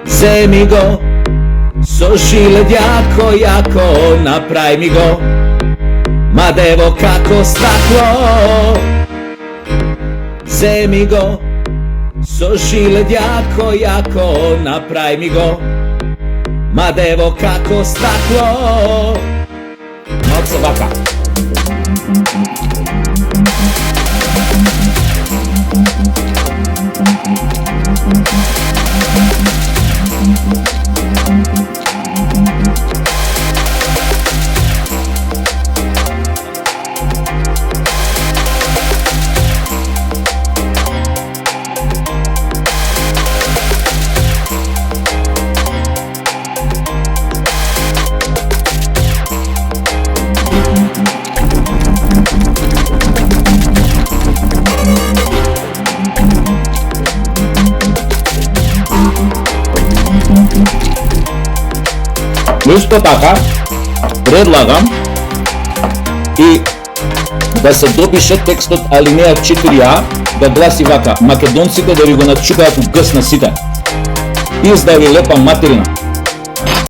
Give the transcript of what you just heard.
Земи го со шилет јако, направи ми го, ма дево како стакло. Земи го со шилет јако, направи ми го, ма дево како стакло. Малце вака. Исто така, предлагам и да се допише текстот алинеја 4а, да гласи вака: македонците да ви го начукаат у гъс на сите. Издави лепа материна.